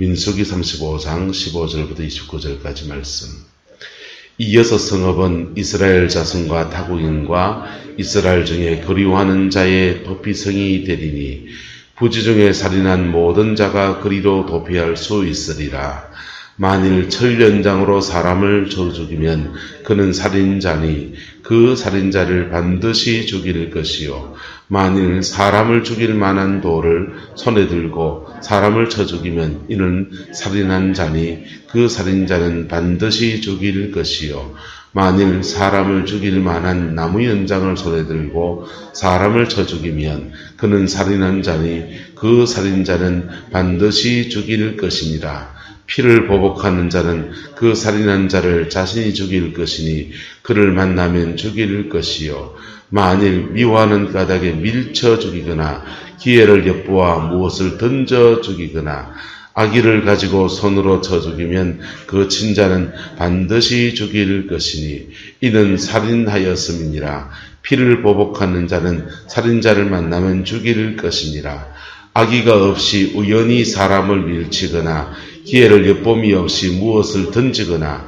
민수기 35장 15절부터 29절까지 말씀. 이 여섯 성읍은 이스라엘 자손과 타국인과 이스라엘 중에 그리워하는 자의 도피성이 되리니 부지 중에 살인한 모든 자가 그리로 도피할 수 있으리라. 만일 철련장으로 사람을 죽이면 그는 살인자니 그 살인자를 반드시 죽일 것이요. 만일 사람을 죽일 만한 돌을 손에 들고 사람을 쳐 죽이면 이는 살인한 자니 그 살인자는 반드시 죽일 것이요. 만일 사람을 죽일 만한 나무 연장을 손에 들고 사람을 쳐 죽이면 그는 살인한 자니 그 살인자는 반드시 죽일 것이니라. 피를 보복하는 자는 그 살인한 자를 자신이 죽일 것이니 그를 만나면 죽일 것이요. 만일 미워하는 까닭에 밀쳐 죽이거나 기회를 엿보아 무엇을 던져 죽이거나 아기를 가지고 손으로 쳐 죽이면 그 친자는 반드시 죽일 것이니 이는 살인하였음이니라. 피를 보복하는 자는 살인자를 만나면 죽일 것이니라. 악의가 없이 우연히 사람을 밀치거나 기회를 엿봄이 없이 무엇을 던지거나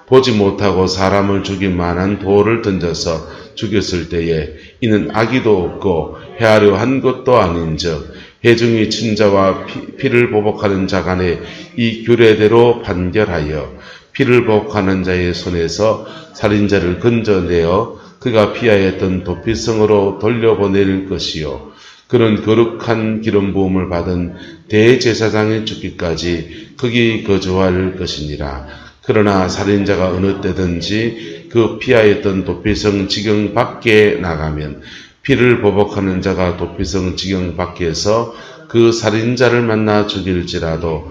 보지 못하고 사람을 죽일 만한 돌을 던져서 죽였을 때에 이는 악의도 없고 해하려 한 것도 아닌즉 회중이 친자와 피를 보복하는 자 간에 이 규례대로 판결하여 피를 보복하는 자의 손에서 살인자를 건져내어 그가 피하였던 도피성으로 돌려보낼 것이요. 그는 거룩한 기름 부음을 받은 대제사장의 죽기까지 거기 거주할 것이니라. 그러나 살인자가 어느 때든지 그 피하였던 도피성 지경 밖에 나가면 피를 보복하는 자가 도피성 지경 밖에서 그 살인자를 만나 죽일지라도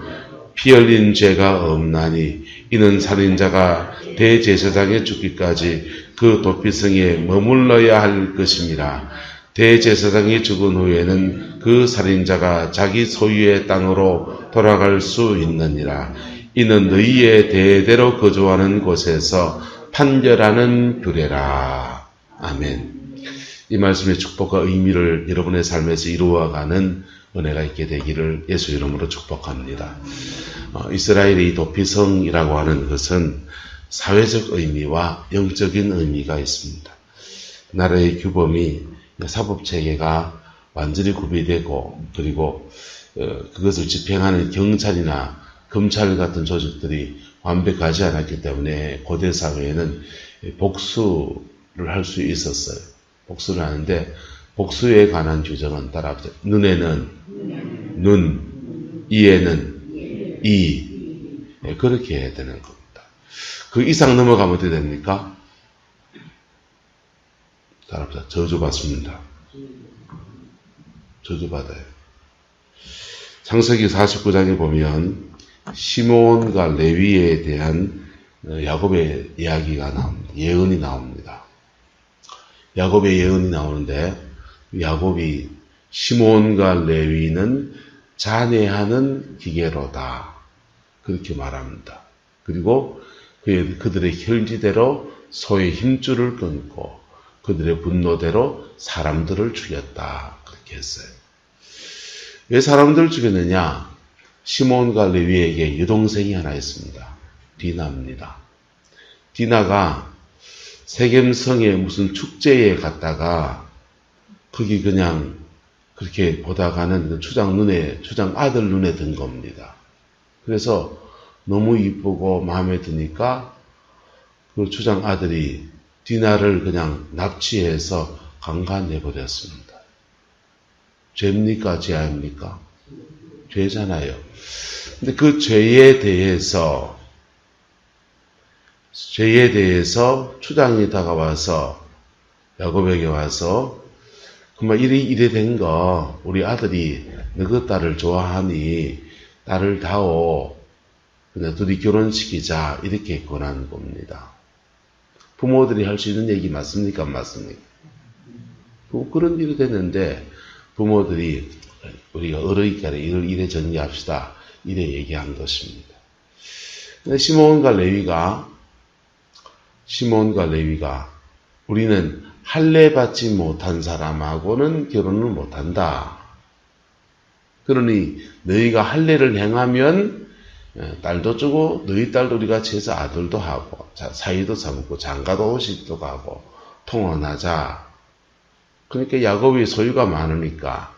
피 흘린 죄가 없나니 이는 살인자가 대제사장의 죽기까지 그 도피성에 머물러야 할 것임이라. 대제사장이 죽은 후에는 그 살인자가 자기 소유의 땅으로 돌아갈 수 있느니라. 이는 너희의 대대로 거주하는 곳에서 판결하는 규례라. 아멘. 이 말씀의 축복과 의미를 여러분의 삶에서 이루어가는 은혜가 있게 되기를 예수 이름으로 축복합니다. 이스라엘의 도피성이라고 하는 것은 사회적 의미와 영적인 의미가 있습니다. 나라의 규범이 사법체계가 완전히 구비되고 그리고 그것을 집행하는 경찰이나 검찰 같은 조직들이 완벽하지 않았기 때문에 고대 사회에는 복수를 할 수 있었어요. 복수를 하는데 복수에 관한 규정은 따라합니다. 눈에는 눈, 이에는 이, 그렇게 해야 되는 겁니다. 그 이상 넘어가면 어떻게 됩니까? 따라합니다. 저주받습니다. 저주받아요. 창세기 49장에 보면 시몬과 레위에 대한 야곱의 이야기가 나옵니다. 예언이 나옵니다. 야곱의 예언이 나오는데 야곱이 시몬과 레위는 잔해하는 기계로다. 그렇게 말합니다. 그리고 그들의 혈지대로 소의 힘줄을 끊고 그들의 분노대로 사람들을 죽였다. 그렇게 했어요. 왜 사람들을 죽였느냐? 시몬과 레위에게 여동생이 하나 있습니다. 디나입니다. 디나가 세겜성의 무슨 축제에 갔다가 거기 그냥 그렇게 보다가는 그 추장 아들 눈에 든 겁니다. 그래서 너무 이쁘고 마음에 드니까 그 추장 아들이 디나를 그냥 납치해서 강간해버렸습니다. 죄입니까? 죄 아닙니까? 죄잖아요. 근데 그 죄에 대해서 추장이 다가와서 야곱에게 와서 그만 이래 된 거 우리 아들이 너그 딸을 좋아하니 딸을 다오 그냥 둘이 결혼시키자 이렇게 권한 겁니다. 부모들이 할 수 있는 얘기 맞습니까? 안 맞습니까? 그런 일이 됐는데 부모들이 우리가 어르니까 이걸 이래 정리합시다. 이래 얘기한 것입니다. 근데 시몬과 레위가 우리는 할례 받지 못한 사람하고는 결혼을 못한다. 그러니 너희가 할례를 행하면 딸도 주고 너희 딸도 우리 같이 해서 아들도 하고 사이도 삼고 장가도 오시기도 하고 통혼하자. 그러니까 야곱이 소유가 많으니까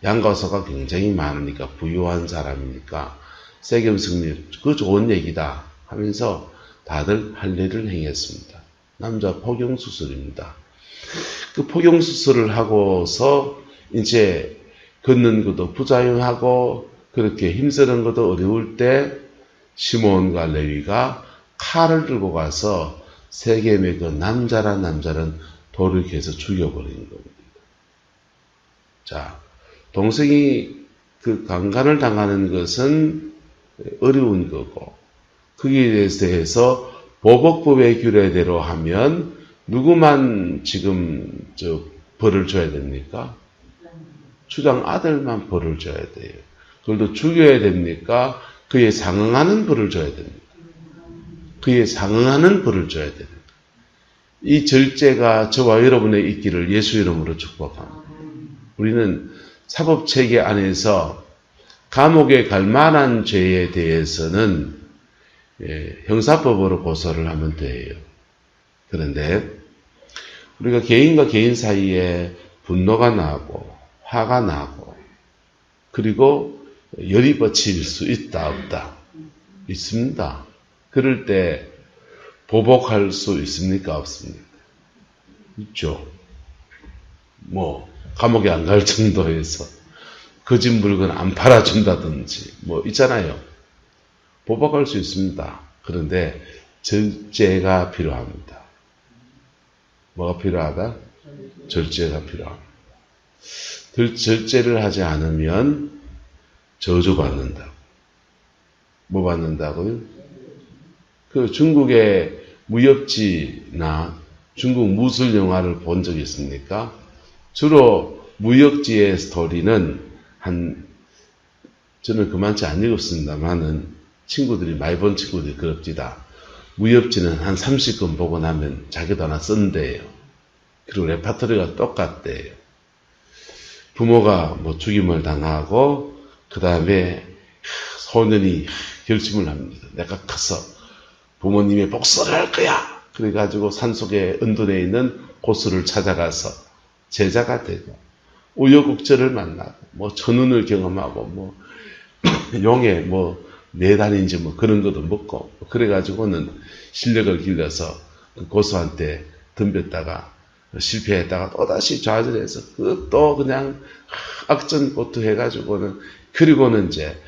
양과 소가 굉장히 많으니까 부유한 사람이니까 세겜 승리 그 좋은 얘기다 하면서 다들 할례를 행했습니다. 남자 포경수술입니다. 그 포경수술을 하고서 이제 걷는 것도 부자용하고 그렇게 힘쓰는 것도 어려울 때 시몬과 레위가 칼을 들고 가서 세겜의 그 남자란 돌을 캐서 죽여버린 겁니다. 자, 동생이 그 강간을 당하는 것은 어려운 거고 거기에 대해서 보복법의 규례대로 하면 누구만 지금 벌을 줘야 됩니까? 추장 아들만 벌을 줘야 돼요. 그걸도 죽여야 됩니까? 그에 상응하는 벌을 줘야 됩니다. 그에 상응하는 벌을 줘야 됩니다. 이 절제가 저와 여러분의 있기를 예수 이름으로 축복합니다. 우리는 사법체계 안에서 감옥에 갈 만한 죄에 대해서는 형사법으로 고소를 하면 돼요. 그런데 우리가 개인과 개인 사이에 분노가 나고 화가 나고 그리고 열이 뻗칠 수 있다 없다? 있습니다. 그럴 때 보복할 수 있습니까 없습니까? 있죠. 감옥에 안 갈 정도에서 거짓 물건 안 팔아준다든지 있잖아요. 보복할 수 있습니다. 그런데 절제가 필요합니다. 뭐가 필요하다? 절제가 필요합니다. 절제를 하지 않으면 저주받는다. 뭐 받는다고요? 그 중국의 무협지나 중국 무술 영화를 본 적 있습니까? 주로 무협지의 스토리는 저는 그만치 안 읽었습니다만은 친구들이 많이 본 친구들이 그럽디다. 무협지는 한 30권 보고 나면 자기도 하나 쓴대요. 그리고 레파토리가 똑같대요. 부모가 죽임을 당하고 그 다음에 소년이 결심을 합니다. 내가 커서 부모님의 복수를 할 거야. 그래가지고 산속에 은둔해 있는 고수를 찾아가서 제자가 되고 우여곡절을 만나고 천운을 경험하고 용에 네 달인지 그런 것도 먹고 그래가지고는 실력을 길러서 그 고수한테 덤볐다가 실패했다가 또다시 좌절해서 또 그냥 악전고투 해가지고는 그리고는 이제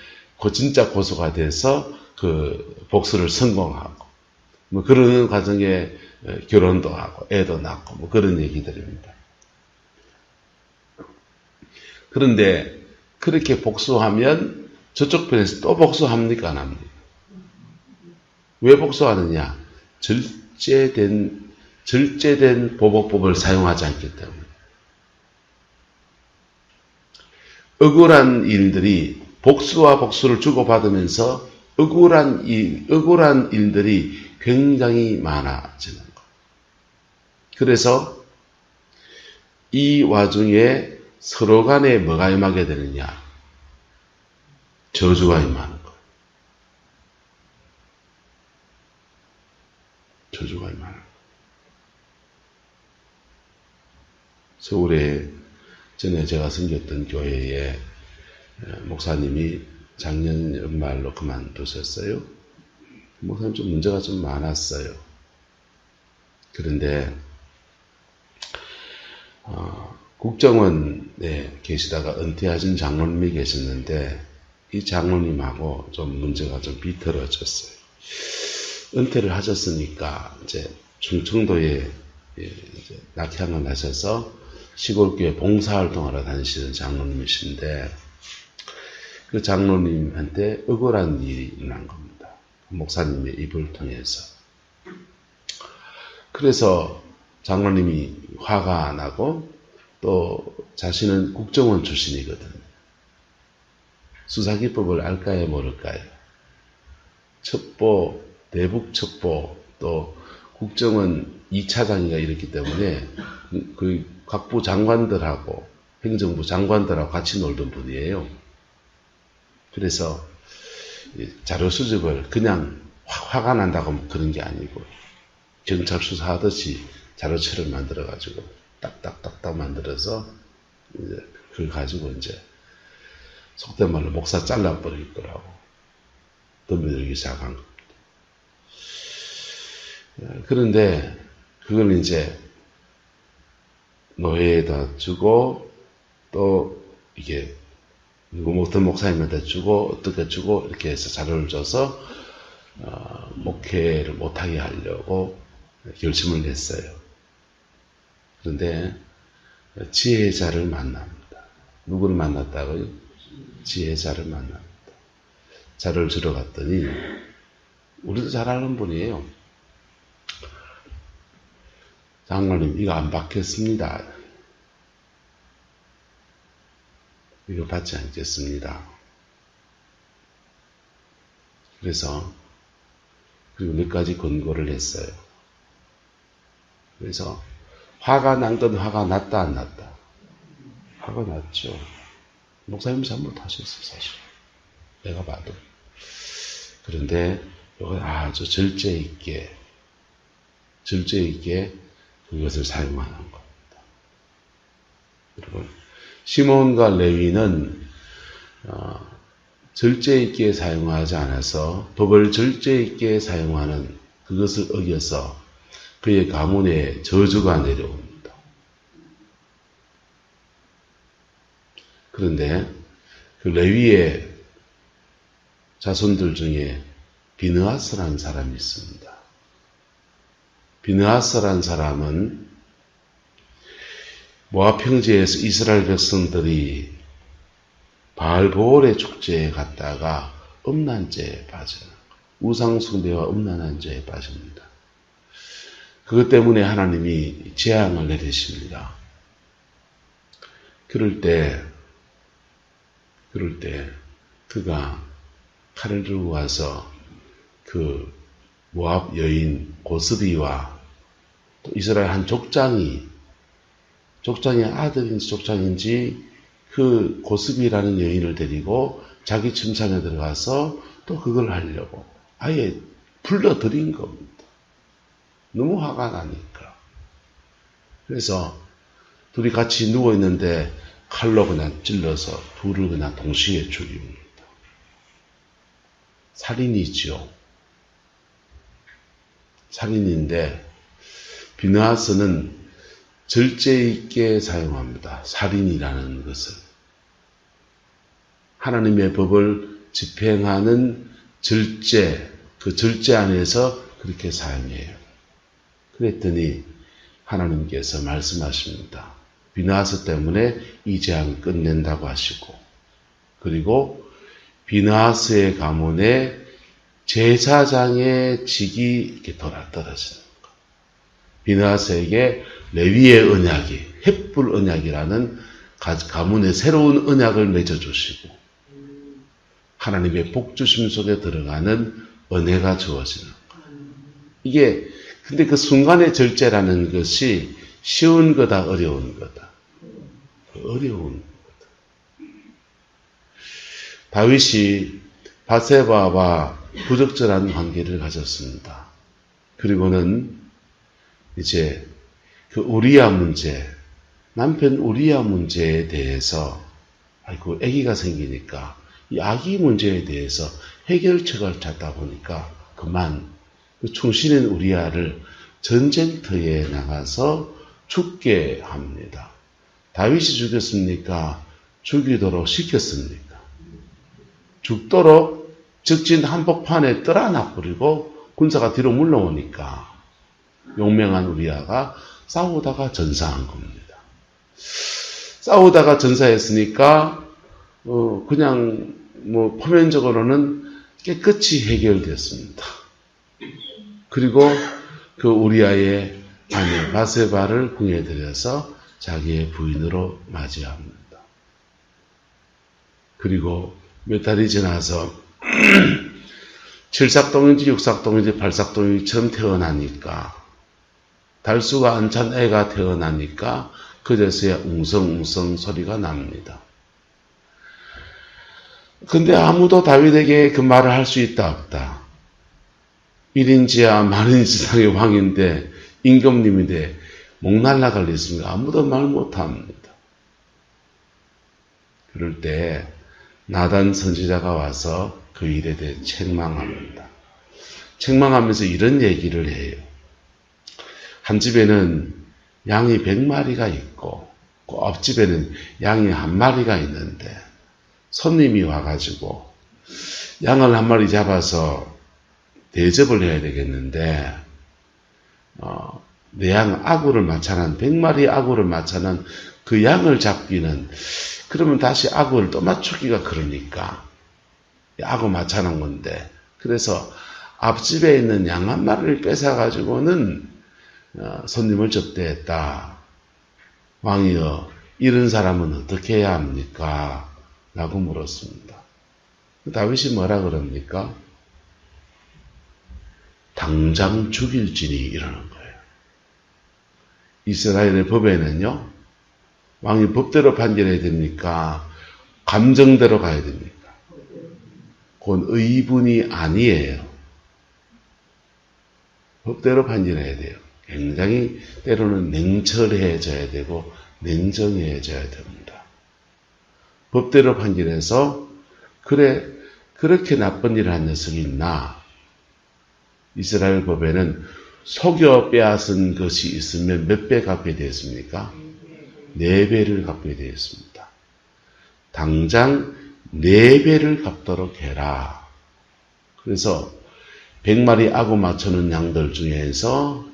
진짜 고수가 돼서 그 복수를 성공하고 그러는 과정에 결혼도 하고 애도 낳고 그런 얘기들입니다. 그런데 그렇게 복수하면 저쪽 편에서 또 복수합니까 안 합니까? 왜 복수하느냐? 절제된 보복법을 사용하지 않기 때문에. 억울한 일들이 복수와 복수를 주고받으면서 억울한 일들이 굉장히 많아지는 것. 그래서 이 와중에 서로 간에 뭐가 임하게 되느냐? 저주가 임하는 것. 저주가 임하는 것. 서울에 전에 제가 섬겼던 교회에 목사님이 작년 연말로 그만두셨어요. 목사님 좀 문제가 좀 많았어요. 그런데 국정원에 계시다가 은퇴하신 장로님이 계셨는데 이 장로님하고 좀 문제가 좀 비틀어졌어요. 은퇴를 하셨으니까 이제 충청도에 이제 낙향을 하셔서 시골교회 봉사활동하러 다니시는 장로님이신데 그 장로님한테 억울한 일이 일어난 겁니다. 목사님의 입을 통해서. 그래서 장로님이 화가 나고 또 자신은 국정원 출신이거든요. 수사기법을 알까요 모를까요? 첩보, 대북첩보 또 국정원 2차장이가 이렇기 때문에 그 각부 장관들하고 행정부 장관들하고 같이 놀던 분이에요. 그래서 자료 수집을 그냥 화가 난다고 그런 게 아니고 경찰 수사하듯이 자료체를 만들어 가지고 딱딱딱딱 만들어서 이제 그걸 가지고 이제 속된 말로 목사 잘라버릴 거라고 덤벼들기 시작한 겁니다. 그런데 그걸 이제 노예에다 주고 또 이게 어떤 목사님한테 주고 어떻게 주고 이렇게 해서 자료를 줘서 목회를 못하게 하려고 결심을 냈어요. 그런데 지혜자를 만납니다. 누구를 만났다고요? 지혜자를 만납니다. 자료를 주러 갔더니 우리도 잘 아는 분이에요. 장로님 이거 안 받겠습니다. 이거 받지 않겠습니다. 그래서 그리고 몇 가지 권고를 했어요. 그래서 화가 난 건 화가 났다 안 났다? 화가 났죠. 목사님 잘못하셨어 사실. 내가 봐도. 그런데 이걸 아주 절제 있게 그것을 사용하는 겁니다. 여러분 시몬과 레위는 절제 있게 사용하지 않아서 법을 절제 있게 사용하는 그것을 어겨서 그의 가문에 저주가 내려옵니다. 그런데 그 레위의 자손들 중에 비느하스라는 사람이 있습니다. 비느하스라는 사람은 모압 평지에서 이스라엘 백성들이 바알보올의 축제에 갔다가 음란죄에 빠져요. 우상숭배와 음란한 죄에 빠집니다. 그것 때문에 하나님이 재앙을 내리십니다. 그럴 때 그가 칼을 들고 가서 그 모압 여인 고스비와 또 이스라엘 한 족장의 아들인지 족장인지 그 고스비라는 여인을 데리고 자기 침상에 들어가서 또 그걸 하려고 아예 불러들인 겁니다. 너무 화가 나니까. 그래서 둘이 같이 누워있는데 칼로 그냥 찔러서 둘을 그냥 동시에 죽입니다. 살인이죠. 살인인데 비느하스는 절제 있게 사용합니다. 살인이라는 것을. 하나님의 법을 집행하는 절제, 그 절제 안에서 그렇게 사용해요. 그랬더니 하나님께서 말씀하십니다. 비느하스 때문에 이 재앙을 끝낸다고 하시고, 그리고 비느하스의 가문에 제사장의 직이 이렇게 떨어지는 것. 비느하스에게 레위의 언약이, 헷불 언약이라는 가문의 새로운 언약을 맺어주시고, 하나님의 복주심 속에 들어가는 은혜가 주어지는 것. 이게, 근데 그 순간의 절제라는 것이 쉬운 거다, 어려운 거다. 어려운 거다. 다윗이 바세바와 부적절한 관계를 가졌습니다. 그리고는 이제 그 우리야 문제, 남편 우리야 문제에 대해서 아이고 아기가 생기니까 이 아기 문제에 대해서 해결책을 찾다 보니까 그만 그 충신인 우리야를 전쟁터에 나가서 죽게 합니다. 다윗이 죽였습니까? 죽이도록 시켰습니까? 죽도록 적진 한복판에 떠나놔버리고 군사가 뒤로 물러오니까 용맹한 우리야가 싸우다가 전사한 겁니다. 싸우다가 전사했으니까 그냥 뭐 표면적으로는 깨끗이 해결됐습니다. 그리고 그 우리야의 아내 바세바를 궁에 들여서 자기의 부인으로 맞이합니다. 그리고 몇 달이 지나서 7삭동인지 6삭동인지 8삭동인지처럼 태어나니까 달수가 안 찬 애가 태어나니까 그제서야 웅성웅성 소리가 납니다. 근데 아무도 다윗에게 그 말을 할 수 있다 없다. 1인지하 만인지상의 왕인데 임금님인데 목 날라갈 리있습니까? 아무도 말 못합니다. 그럴 때 나단 선지자가 와서 그 일에 대해 책망합니다. 책망하면서 이런 얘기를 해요. 한 집에는 양이 100마리가 있고 그 앞집에는 양이 1마리가 있는데 손님이 와가지고 양을 1마리 잡아서 대접을 해야 되겠는데 내 양 아구를 맞춰는 100마리 아구를 맞춰는 그 양을 잡기는 그러면 다시 아구를 또 맞추기가 그러니까 아구 맞춰놓은 건데 그래서 앞집에 있는 양 1마리를 뺏어가지고는 손님을 접대했다. 왕이여 이런 사람은 어떻게 해야 합니까? 라고 물었습니다. 다윗이 뭐라 그럽니까? 당장 죽일지니 이러는 거예요. 이스라엘의 법에는요, 왕이 법대로 판결해야 됩니까? 감정대로 가야 됩니까? 그건 의분이 아니에요. 법대로 판결해야 돼요. 굉장히 때로는 냉철해져야 되고 냉정해져야 됩니다. 법대로 판결해서 그래 그렇게 나쁜 일을 한 녀석이 있나? 이스라엘 법에는 속여 빼앗은 것이 있으면 몇 배 갚게 되었습니까? 4배를 갚게 되었습니다. 당장 4배를 갚도록 해라. 그래서 100마리 아구 맞춰놓은 양들 중에서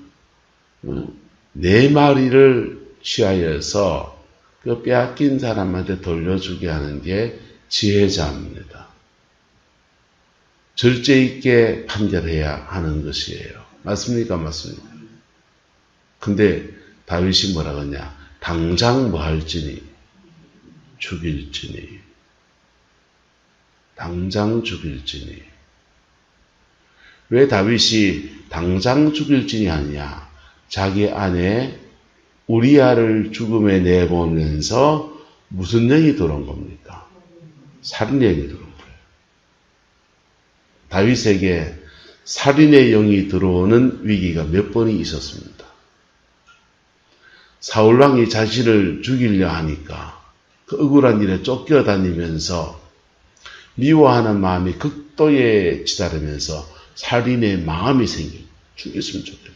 4마리를 취하여서 그 빼앗긴 사람한테 돌려주게 하는 게 지혜자입니다. 절제 있게 판결해야 하는 것이에요. 맞습니까? 맞습니까? 근데 다윗이 뭐라 그러냐? 당장 뭐 할지니? 죽일지니. 당장 죽일지니. 왜 다윗이 당장 죽일지니 하냐? 자기 아내 우리아를 죽음에 내보면서 무슨 영이 들어온 겁니까? 살인의 영이 들어온 거예요. 다윗에게 살인의 영이 들어오는 위기가 몇 번이 있었습니다. 사울왕이 자신을 죽이려 하니까 그 억울한 일에 쫓겨다니면서 미워하는 마음이 극도에 치달으면서 살인의 마음이 생긴 죽였으면 좋겠다.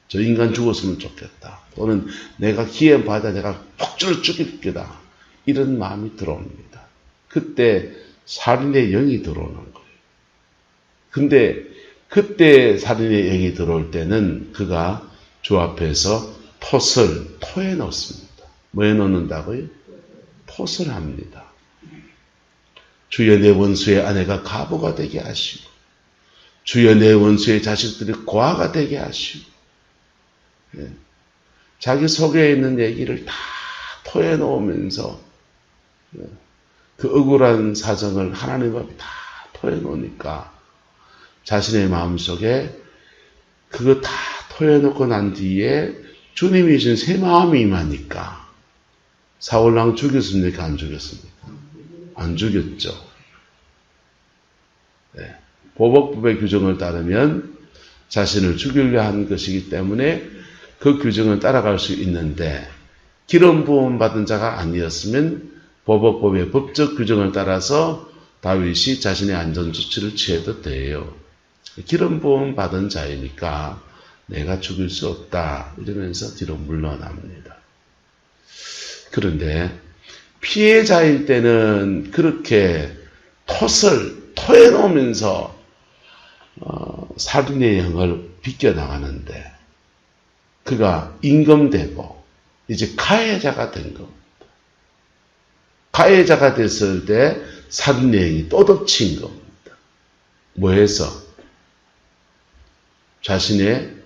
저 인간 죽었으면 좋겠다. 또는 내가 기회 받아 내가 폭주를 죽일 거다. 이런 마음이 들어옵니다. 그때 살인의 영이 들어오는 거예요. 근데 그때 살인의 영이 들어올 때는 그가 주 앞에서 폿을 토해 놓습니다. 뭐에 놓는다고요? 폿을 합니다. 주여 내 원수의 아내가 가보가 되게 하시고 주여 내 원수의 자식들이 고아가 되게 하시고 자기 속에 있는 얘기를 다 토해 놓으면서 그 억울한 사정을 하나님 앞에 다 토해 놓으니까 자신의 마음속에 그거 다 토해 놓고 난 뒤에 주님이 주신 새 마음이 임하니까 사울왕 죽였습니까? 안 죽였습니까? 안 죽였죠. 네. 보복법의 규정을 따르면 자신을 죽이려 한 것이기 때문에 그 규정을 따라갈 수 있는데 기름 부음 받은 자가 아니었으면 보복법의 법적 규정을 따라서 다윗이 자신의 안전조치를 취해도 돼요. 기름 부음 받은 자이니까 내가 죽일 수 없다 이러면서 뒤로 물러납니다. 그런데 피해자일 때는 그렇게 폿을 토해놓으면서 살인의 영을 비껴나가는데 그가 임금되고 이제 가해자가 된 겁니다. 가해자가 됐을 때 살인의 영이 또 덮친 겁니다. 뭐해서? 자신의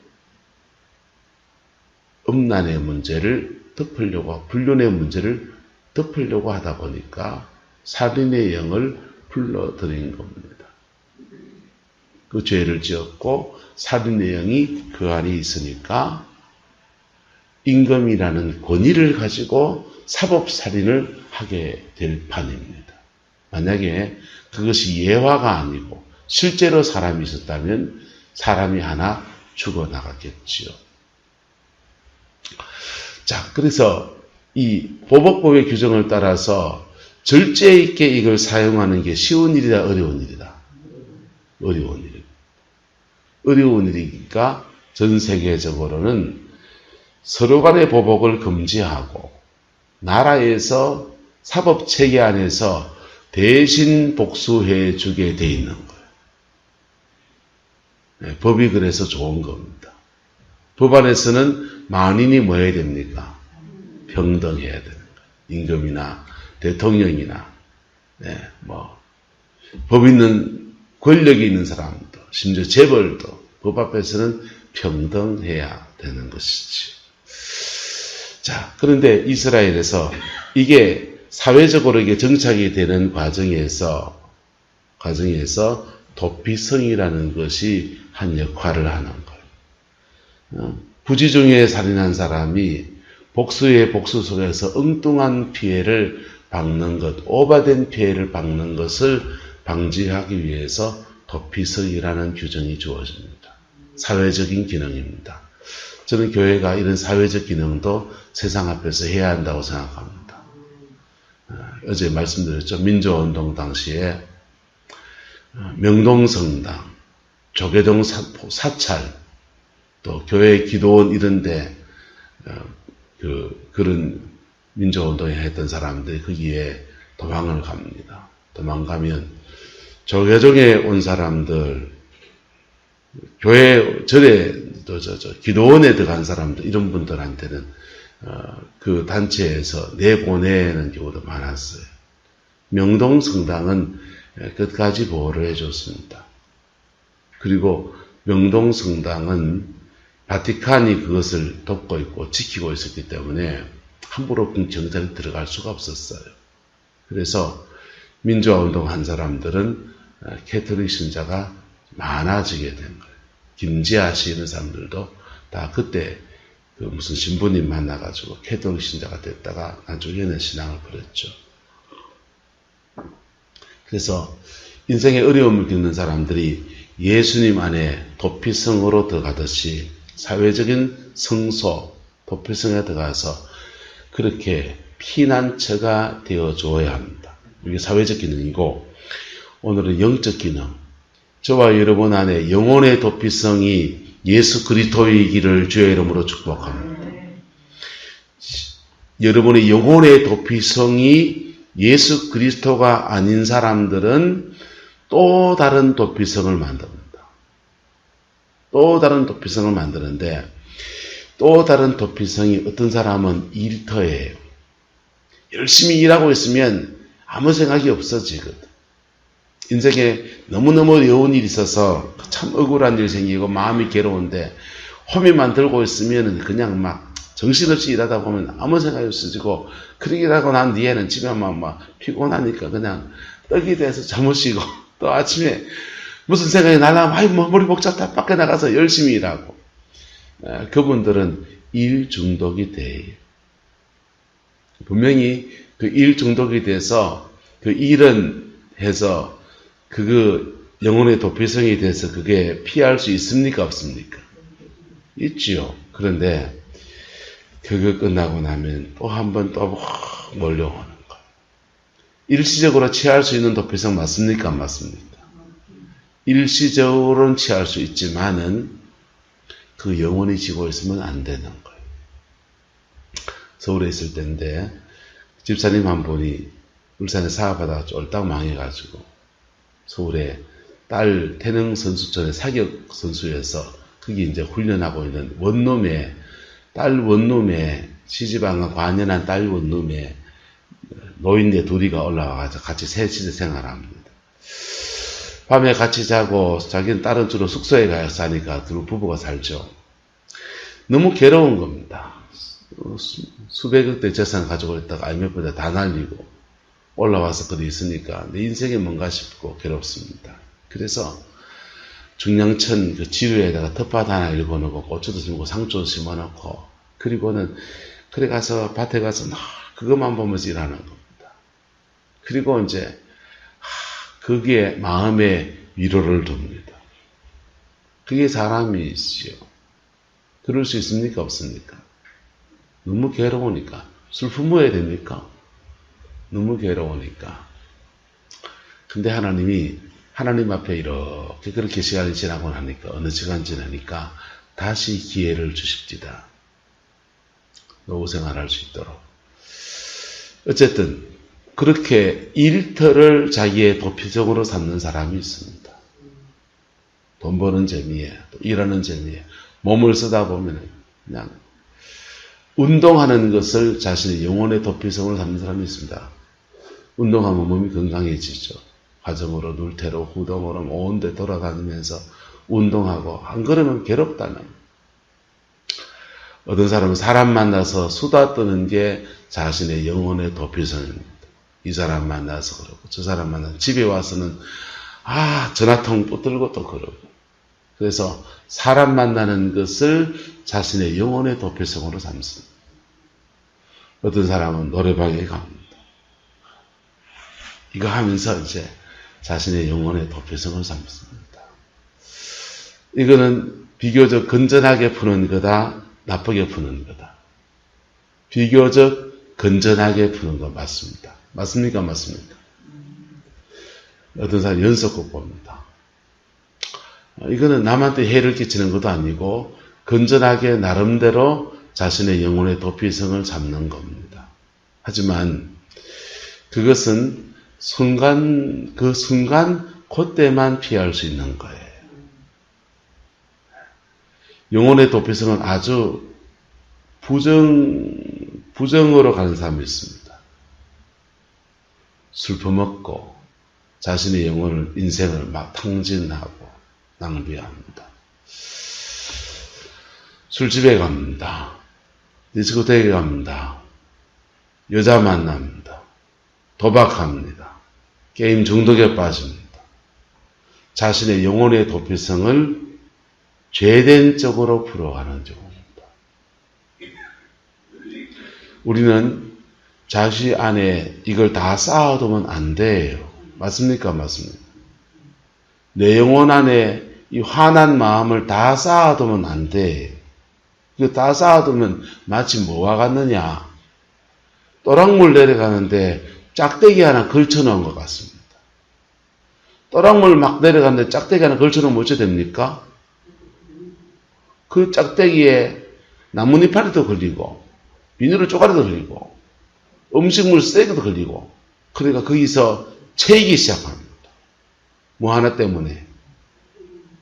음란의 문제를 덮으려고, 불륜의 문제를 덮으려고 하다 보니까 살인의 영을 불러들인 겁니다. 그 죄를 지었고 살인의 영이 그 안에 있으니까 임금이라는 권위를 가지고 사법살인을 하게 될 판입니다. 만약에 그것이 예화가 아니고 실제로 사람이 있었다면 사람이 하나 죽어나갔겠지요. 자, 그래서 이 보복법의 규정을 따라서 절제 있게 이걸 사용하는 게 쉬운 일이다, 어려운 일이다. 어려운 일. 어려운 일이니까 전 세계적으로는 서로 간의 보복을 금지하고 나라에서 사법 체계 안에서 대신 복수해 주게 돼 있는 거예요. 네, 법이 그래서 좋은 겁니다. 법 안에서는 만인이 뭐 해야 됩니까? 평등해야 되는 거예요. 임금이나 대통령이나 법 있는 권력이 있는 사람도 심지어 재벌도 법 앞에서는 평등해야 되는 것이지. 자, 그런데 이스라엘에서 이게 사회적으로 이게 정착이 되는 과정에서 도피성이라는 것이 한 역할을 하는 거예요. 부지중에 살인한 사람이 복수의 복수 속에서 엉뚱한 피해를 받는 것, 오바된 피해를 받는 것을 방지하기 위해서 도피성이라는 규정이 주어집니다. 사회적인 기능입니다. 저는 교회가 이런 사회적 기능도 세상 앞에서 해야 한다고 생각합니다. 어제 말씀드렸죠. 민주운동 당시에 명동성당, 조계동 사찰, 또 교회 기도원 이런데 그런 민주운동에 했던 사람들이 거기에 도망을 갑니다. 도망가면 조계종에 온 사람들, 교회 절에 또 기도원에 들어간 사람들 이런 분들한테는 그 단체에서 내보내는 경우도 많았어요. 명동성당은 끝까지 보호를 해줬습니다. 그리고 명동성당은 바티칸이 그것을 돕고 있고 지키고 있었기 때문에 함부로 경찰이 들어갈 수가 없었어요. 그래서 민주화운동 한 사람들은 캐톨릭 신자가 많아지게 된 거예요. 김지아 씨 이런 사람들도 다 그때 그 무슨 신부님 만나가지고 캐톨릭 신자가 됐다가 나중에는 신앙을 버렸죠. 그래서 인생의 어려움을 겪는 사람들이 예수님 안에 도피성으로 들어가듯이 사회적인 성소, 도피성에 들어가서 그렇게 피난처가 되어줘야 합니다. 이게 사회적 기능이고 오늘은 영적 기능. 저와 여러분 안에 영혼의 도피성이 예수 그리스도이기를 주의 이름으로 축복합니다. 여러분의 영혼의 도피성이 예수 그리스도가 아닌 사람들은 또 다른 도피성을 만듭니다. 또 다른 도피성을 만드는데 또 다른 도피성이 어떤 사람은 일터예요. 열심히 일하고 있으면 아무 생각이 없어지거든. 인생에 너무너무 어려운 일이 있어서 참 억울한 일이 생기고 마음이 괴로운데 호미만 들고 있으면 그냥 막 정신없이 일하다 보면 아무 생각이 없어지고 그렇게 일하고 난 뒤에는 집에만 막 피곤하니까 그냥 떡이 돼서 잠을 쉬고 또 아침에 무슨 생각이 날라면 아이 뭐 머리 복잡다 밖에 나가서 열심히 일하고 그분들은 일 중독이 돼요. 분명히 그 일 중독이 돼서 그 일은 해서 그 영혼의 도피성이 돼서 그게 피할 수 있습니까 없습니까? 있지요. 그런데 그거 끝나고 나면 또 한 번 또 몰려오는 거. 일시적으로 취할 수 있는 도피성 맞습니까? 안 맞습니까? 일시적으로는 취할 수 있지만은 그 영혼이 지고 있으면 안 되는 거예요. 서울에 있을 때인데 집사님 한 분이 울산에 사업하다가 쫄딱 망해가지고 서울에 딸 태능 선수촌의 사격 선수여서 거기 이제 훈련하고 있는 딸 원룸에 시집안 관연한 딸 원룸에 노인네 둘이가 올라와서 같이 셋이서 생활합니다. 밤에 같이 자고 자기는 다른 주로 숙소에 가서 사니까 두 부부가 살죠. 너무 괴로운 겁니다. 수백억대 재산 가지고 있다가 IMF에다 다 날리고 올라와서 거기 있으니까 내 인생이 뭔가 싶고 괴롭습니다. 그래서 중량천 그 지류에다가 텃밭 하나 일궈놓고 고추도 심고 상추도 심어놓고 그리고는 그래 가서 밭에 가서 그것만 보면서 일하는 겁니다. 그리고 이제 그게 마음에 위로를 줍니다. 그게 사람이지요. 그럴 수 있습니까? 없습니까? 너무 괴로우니까. 슬픔 뭐해야 됩니까? 너무 괴로우니까. 근데 하나님이 하나님 앞에 이렇게 그렇게 시간이 지나고 나니까 어느 시간 지나니까 다시 기회를 주십니다. 노후생활 할 수 있도록. 어쨌든 그렇게 일터를 자기의 도피적으로 삼는 사람이 있습니다. 돈 버는 재미에, 또 일하는 재미에 몸을 쓰다 보면 그냥 운동하는 것을 자신의 영혼의 도피성으로 삼는 사람이 있습니다. 운동하면 몸이 건강해지죠. 화정으로, 눌태로, 후동으로 온 데 돌아다니면서 운동하고 안 그러면 괴롭다는. 어떤 사람은 사람 만나서 수다 떠는 게 자신의 영혼의 도피성입니다. 이 사람 만나서 그러고 저 사람 만나서 집에 와서는 전화통 붙들고 또 그러고. 그래서 사람 만나는 것을 자신의 영혼의 도피성으로 삼습니다. 어떤 사람은 노래방에 갑니다. 이거 하면서 이제 자신의 영혼의 도피성을 삼습니다. 이거는 비교적 건전하게 푸는 거다, 나쁘게 푸는 거다. 비교적 건전하게 푸는 거 맞습니다. 맞습니까? 맞습니까? 어떤 사람 연속곡 봅니다. 이거는 남한테 해를 끼치는 것도 아니고 건전하게 나름대로 자신의 영혼의 도피성을 잡는 겁니다. 하지만 그것은 그 순간 그때만 피할 수 있는 거예요. 영혼의 도피성은 아주 부정으로 가는 사람이 있습니다. 술 퍼먹고 자신의 영혼을, 인생을 막 탕진하고 낭비합니다. 술집에 갑니다. 디스코테이크에 갑니다. 여자 만납니다. 도박합니다. 게임 중독에 빠집니다. 자신의 영혼의 도피성을 죄된 쪽으로 풀어가는 쪽입니다. 우리는 자식 안에 이걸 다 쌓아두면 안 돼요. 맞습니까? 맞습니까? 내 영혼 안에 이 화난 마음을 다 쌓아두면 안 돼. 이거 다 쌓아두면 마치 뭐와 같느냐? 또랑물 내려가는데 짝대기 하나 걸쳐놓은 것 같습니다. 또랑물 막 내려가는데 짝대기 하나 걸쳐놓으면 어찌 됩니까? 그 짝대기에 나뭇잎파리도 걸리고 비누로 쪼가리도 걸리고 음식물 쓰레기도 걸리고 그러니까 거기서 채이기 시작합니다. 뭐 하나 때문에?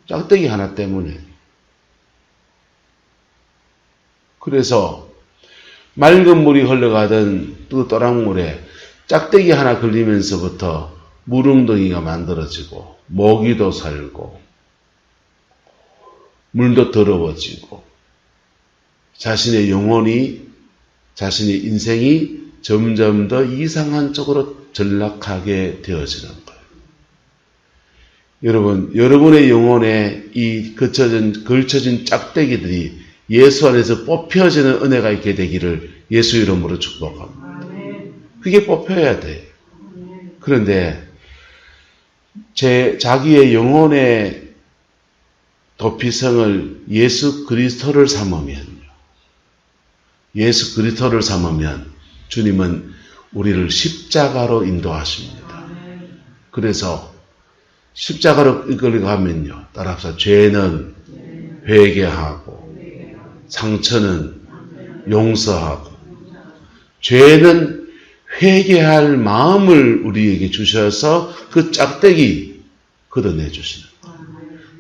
짝대기 하나 때문에. 그래서 맑은 물이 흘러가던 그 또랑물에 짝대기 하나 걸리면서부터 물웅덩이가 만들어지고 모기도 살고 물도 더러워지고 자신의 영혼이, 자신의 인생이 점점 더 이상한 쪽으로 전락하게 되어지는 거예요. 여러분의 영혼에 이 걸쳐진 짝대기들이 예수 안에서 뽑혀지는 은혜가 있게 되기를 예수 이름으로 축복합니다. 그게 뽑혀야 돼. 그런데 자기의 영혼의 도피성을 예수 그리스도를 삼으면요. 예수 그리스도를 삼으면 주님은 우리를 십자가로 인도하십니다. 그래서 십자가로 이끌어가면요. 따라서 죄는 회개하고 상처는 용서하고 죄는 회개할 마음을 우리에게 주셔서 그 짝대기 걷어내 주시는 거예요.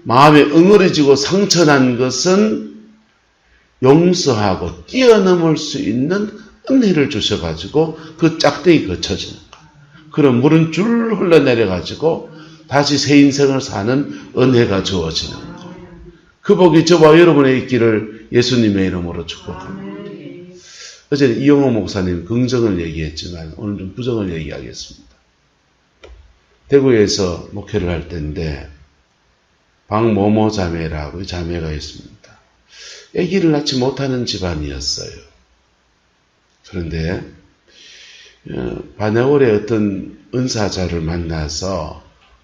마음에 응어리지고 상처난 것은 용서하고 뛰어넘을 수 있는 은혜를 주셔가지고 그 짝대기 거쳐지는 거예요. 그럼 물은 줄 흘러내려가지고 다시 새 인생을 사는 은혜가 주어지는 거예요. 그 복이 저와 여러분의 있기를 예수님의 이름으로 축복합니다. 어제 이용호 목사님 긍정을 얘기했지만 오늘 좀 부정을 얘기하겠습니다. 대구에서 목회를 할 때인데 박모모 자매라고 자매가 있습니다. 아기를 낳지 못하는 집안이었어요. 그런데 반야월에 어떤 은사자를 만나서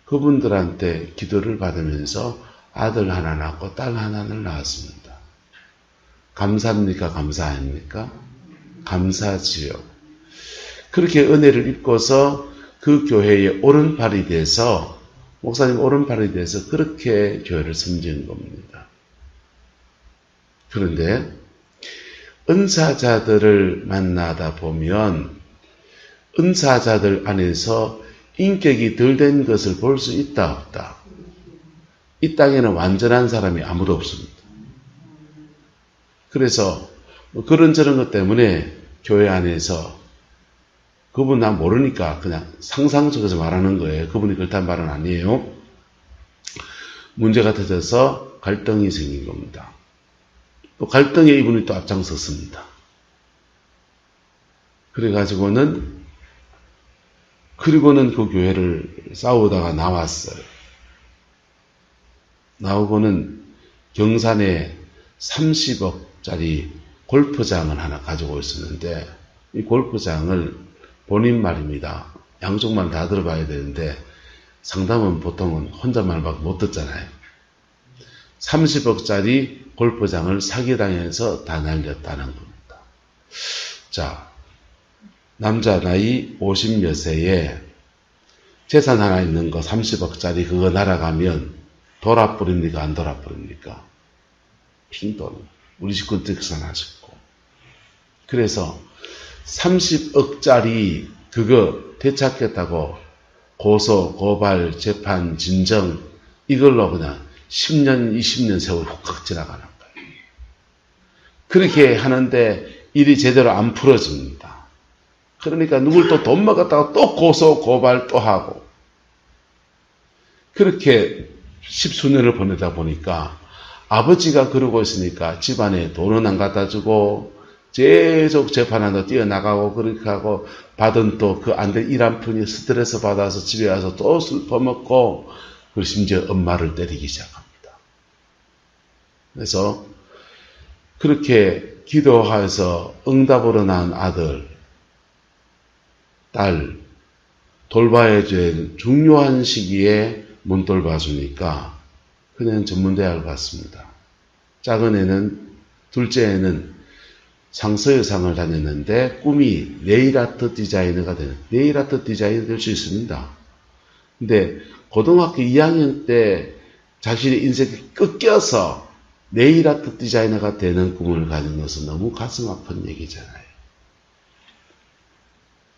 그분들한테 기도를 받으면서 아들 하나 낳고 딸 하나를 낳았습니다. 감사합니까? 감사 아닙니까? 감사지요. 그렇게 은혜를 입고서 그 교회의 오른팔이 돼서, 목사님 오른팔이 돼서 그렇게 교회를 섬기는 겁니다. 그런데 은사자들을 만나다 보면 은사자들 안에서 인격이 덜 된 것을 볼 수 있다 없다. 이 땅에는 완전한 사람이 아무도 없습니다. 그래서 그런저런 것 때문에 교회 안에서 그분 난 모르니까 그냥 상상 속에서 말하는 거예요. 그분이 그렇다는 말은 아니에요. 문제가 터져서 갈등이 생긴 겁니다. 또 갈등에 이분이 또 앞장섰습니다. 그래가지고는 그리고는 그 교회를 싸우다가 나왔어요. 나오고는 경산에 30억짜리 골프장을 하나 가지고 있었는데 이 골프장을 본인 말입니다. 양쪽 말 다 들어봐야 되는데 상담은 보통은 혼잣말밖에 못 듣잖아요. 30억짜리 골프장을 사기당해서 다 날렸다는 겁니다. 자, 남자 나이 50몇 세에 재산 하나 있는 거 30억짜리 그거 날아가면 돌아버립니까? 안 돌아버립니까? 핑돈. 우리 집권 특산하셨고. 그래서 30억짜리 그거 되찾겠다고 고소, 고발, 재판, 진정 이걸로 그냥 10년, 20년 세월 훅 지나가는 거예요. 그렇게 하는데 일이 제대로 안 풀어집니다. 그러니까 누굴 또 돈 먹었다가 또 고소, 고발 또 하고 그렇게 십수년을 보내다 보니까 아버지가 그러고 있으니까 집안에 돈은 안 갖다 주고 계속 재판하다 뛰어나가고 그렇게 하고 받은 또 그 안 된 일 한 푼이 스트레스 받아서 집에 와서 또 술 퍼먹고 그리고 심지어 엄마를 때리기 시작합니다. 그래서 그렇게 기도해서 응답으로 낳은 아들, 딸 돌봐야 될 중요한 시기에 못 돌봐주니까 그냥 전문대학을 갔습니다. 작은 애는, 둘째 애는 상서여상을 다녔는데 꿈이 네일아트 디자이너가 되는, 네일아트 디자이너 될 수 있습니다. 근데 고등학교 2학년 때 자신의 인생이 꺾여서 네일아트 디자이너가 되는 꿈을 가진 것은 너무 가슴 아픈 얘기잖아요.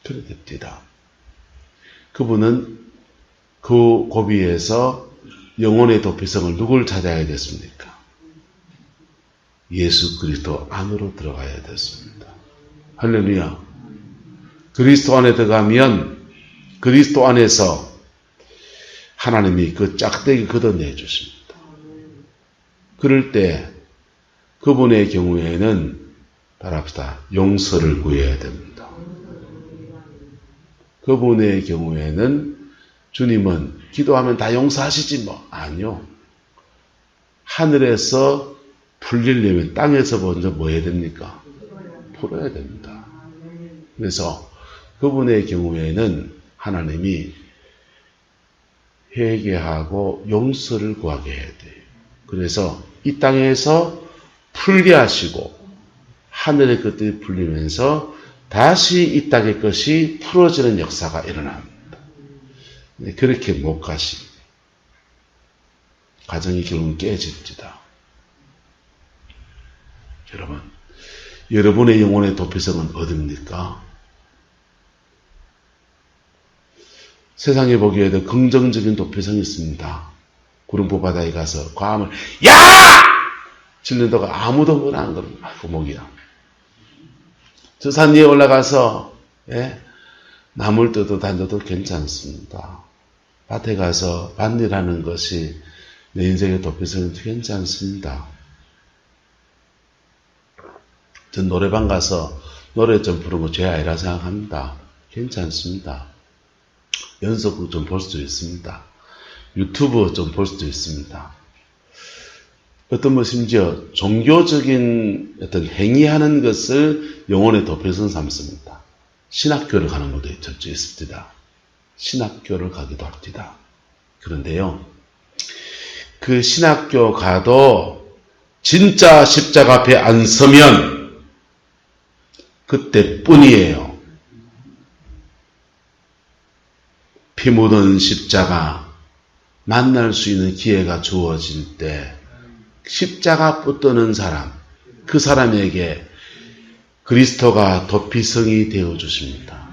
그래 됩니다. 그분은 그 고비에서 영혼의 도피성을 누굴 찾아야 됐습니까? 예수 그리스도 안으로 들어가야 됐습니다. 할렐루야. 그리스도 안에 들어가면 그리스도 안에서 하나님이 그 짝대기 걷어내 주십니다. 그럴 때 그분의 경우에는 바랍시다. 용서를 구해야 됩니다. 그분의 경우에는 주님은 기도하면 다 용서하시지 뭐. 아니요. 하늘에서 풀리려면 땅에서 먼저 뭐 해야 됩니까? 풀어야 됩니다. 그래서 그분의 경우에는 하나님이 회개하고 용서를 구하게 해야 돼요. 그래서 이 땅에서 풀게 하시고 하늘의 것들이 풀리면서 다시 이 땅의 것이 풀어지는 역사가 일어납니다. 그렇게 못 가시. 가정이 결국은 깨집니다. 여러분, 여러분의 영혼의 도피성은 어디입니까? 세상에 보기에도 긍정적인 도피성이 있습니다. 구름포 바다에 가서 과음을 야! 질른다가 아무도 그건 안 그러고 아이고 목이야. 저 산 위에 올라가서 나물 뜯어 다녀도 괜찮습니다. 밭에 가서 밭일하는 것이 내 인생의 도피성이 괜찮습니다. 전 노래방 가서 노래 좀 부르는 거 죄 아니라 생각합니다. 괜찮습니다. 연속극 좀 볼 수도 있습니다. 유튜브 좀 볼 수도 있습니다. 어떤 심지어 종교적인 어떤 행위하는 것을 영혼의 도피성 삼습니다. 신학교를 가는 것도 있습니다. 신학교를 가기도 합니다. 그런데요, 그 신학교 가도 진짜 십자가 앞에 안 서면 그때뿐이에요. 피 묻은 십자가 만날 수 있는 기회가 주어질 때 십자가 붙드는 사람, 그 사람에게 그리스도가 도피성이 되어 주십니다.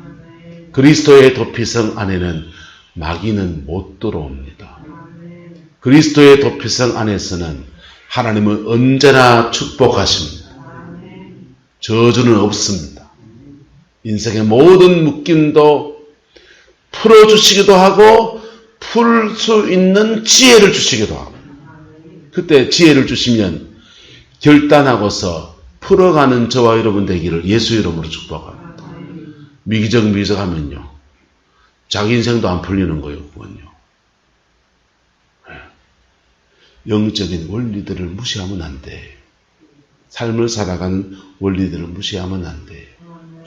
그리스도의 도피성 안에는 마귀는 못 들어옵니다. 그리스도의 도피성 안에서는 하나님은 언제나 축복하십니다. 저주는 없습니다. 인생의 모든 묶임도 풀어주시기도 하고 풀 수 있는 지혜를 주시기도 하고, 그때 지혜를 주시면 결단하고서 풀어가는 저와 여러분 되기를 예수 이름으로 축복합니다. 미기적 하면요, 자기 인생도 안 풀리는 거예요. 그건요. 영적인 원리들을 무시하면 안 돼요. 삶을 살아가는 원리들을 무시하면 안 돼요.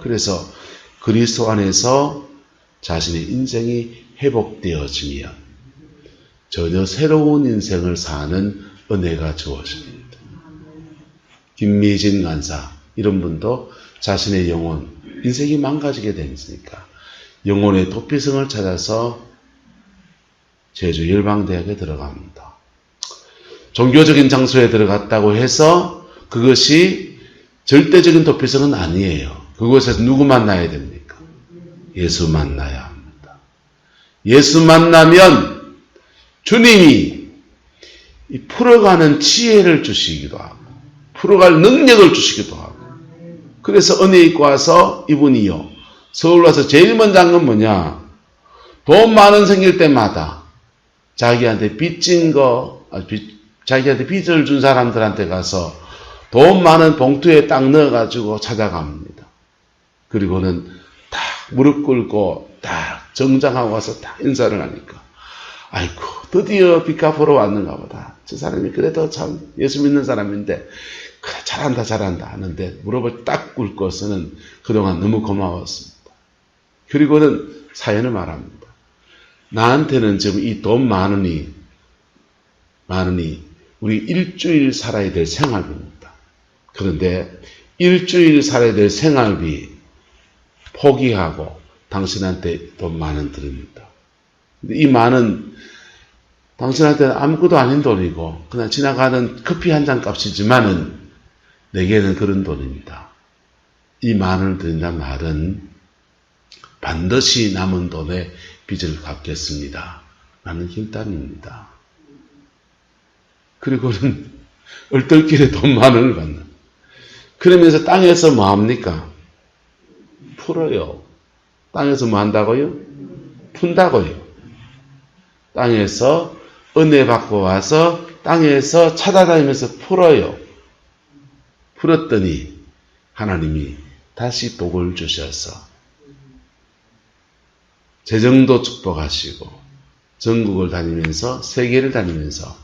그래서 그리스도 안에서 자신의 인생이 회복되어지면 전혀 새로운 인생을 사는 은혜가 주어집니다. 김미진 간사, 이런 분도 자신의 영혼, 인생이 망가지게 되니까 영혼의 도피성을 찾아서 제주 열방대학에 들어갑니다. 종교적인 장소에 들어갔다고 해서 그것이 절대적인 도피성은 아니에요. 그곳에서 누구 만나야 됩니까? 예수 만나야 합니다. 예수 만나면 주님이 풀어가는 지혜를 주시기도 하고 풀어갈 능력을 주시기도 하고, 그래서 은혜 입고 와서 이분이요, 서울 와서 제일 먼저 한 건 뭐냐, 돈 많은 생길 때마다 자기한테 자기한테 빚을 준 사람들한테 가서 돈 많은 봉투에 딱 넣어가지고 찾아갑니다. 그리고는 딱 무릎 꿇고 딱 정장하고 와서 딱 인사를 하니까, 아이고 드디어 빚 갚으러 왔는가 보다. 저 사람이 그래도 참 예수 믿는 사람인데 그래 잘한다 하는데 무릎을 딱 꿇고서는 그동안 너무 고마웠습니다. 그리고는 사연을 말합니다. 나한테는 지금 이 돈 많으니 우리 일주일 살아야 될 생활비입니다. 그런데 일주일 살아야 될 생활비 포기하고 당신한테 돈 만원 드립니다. 근데 이 만원 당신한테는 아무것도 아닌 돈이고 그냥 지나가는 커피 한 잔 값이지만은 내게는 그런 돈입니다. 이 만원을 드린다는 말은 반드시 남은 돈에 빚을 갚겠습니다 라는 결단입니다. 그리고는 얼떨결에 돈 만원을 받는, 그러면서 땅에서 뭐 합니까? 풀어요. 땅에서 뭐 한다고요? 푼다고요. 땅에서 은혜 받고 와서 땅에서 찾아다니면서 풀어요. 풀었더니 하나님이 다시 복을 주셔서 재정도 축복하시고 전국을 다니면서 세계를 다니면서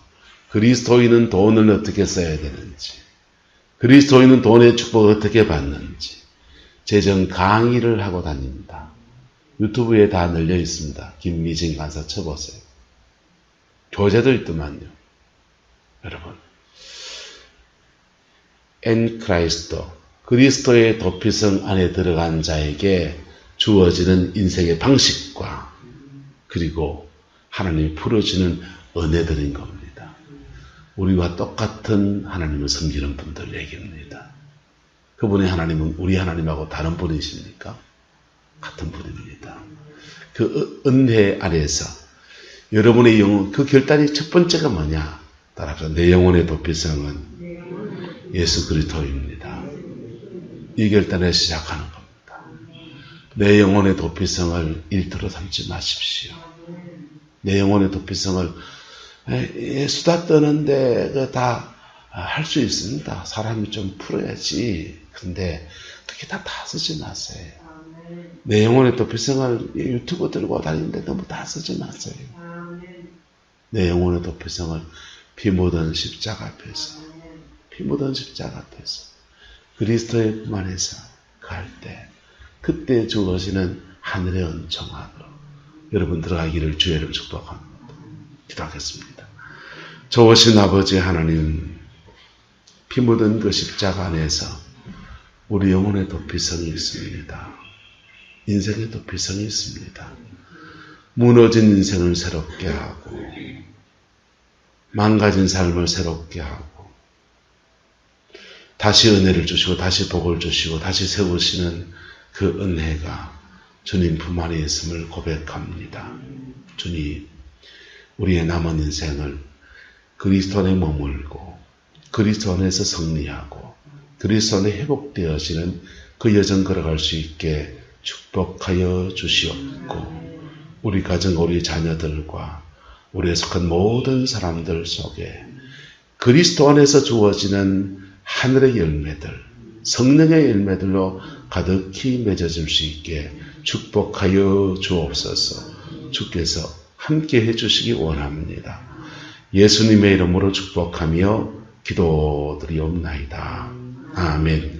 그리스도인은 돈을 어떻게 써야 되는지, 그리스도인은 돈의 축복을 어떻게 받는지 재정 강의를 하고 다닙니다. 유튜브에 다 널려 있습니다. 김미진 간사 쳐보세요. 교재도 있더만요. 여러분, 엔 크라이스토, 그리스도의 도피성 안에 들어간 자에게 주어지는 인생의 방식과 그리고 하나님이 풀어주는 은혜들인 겁니다. 우리와 똑같은 하나님을 섬기는 분들 얘기입니다. 그분의 하나님은 우리 하나님하고 다른 분이십니까? 같은 분입니다. 그 은혜 안에서 여러분의 영혼, 그 결단이 첫 번째가 뭐냐? 따라서 내 영혼의 도피성은 예수 그리스도입니다. 이 결단에 시작하는 겁니다. 내 영혼의 도피성을 일터로 삼지 마십시오. 내 영혼의 도피성을 수다 떠는데 다 할 수 있습니다. 사람이 좀 풀어야지. 근데 그렇게 다 쓰지 마세요. 내 영혼의 도피성을 유튜브 들고 다니는데 너무 다 쓰지 마세요. 내 영혼의 도피성을 피 묻은 십자가 앞에서, 피 묻은 십자가 앞에서 그리스도의 품 안에서 갈 때, 그때 주어지는 하늘의 은총하고 여러분 들어가기를 주의 이름으로 축복합니다. 기도하겠습니다. 좋으신 아버지 하나님, 피 묻은 그 십자가 안에서 우리 영혼의 도피성이 있습니다. 인생의 도피성이 있습니다. 무너진 인생을 새롭게 하고 망가진 삶을 새롭게 하고 다시 은혜를 주시고 다시 복을 주시고 다시 세우시는 그 은혜가 주님 품 안에 있음을 고백합니다. 주님, 우리의 남은 인생을 그리스도 안에 머물고 그리스도 안에서 승리하고 그리스도 안에 회복되어지는 그 여정 걸어갈 수 있게 축복하여 주시옵고 우리 가정, 우리 자녀들과 우리에 속한 모든 사람들 속에 그리스도 안에서 주어지는 하늘의 열매들, 성령의 열매들로 가득히 맺어질 수 있게 축복하여 주옵소서. 주께서 함께 해주시기 원합니다. 예수님의 이름으로 축복하며 기도드리옵나이다. 아멘.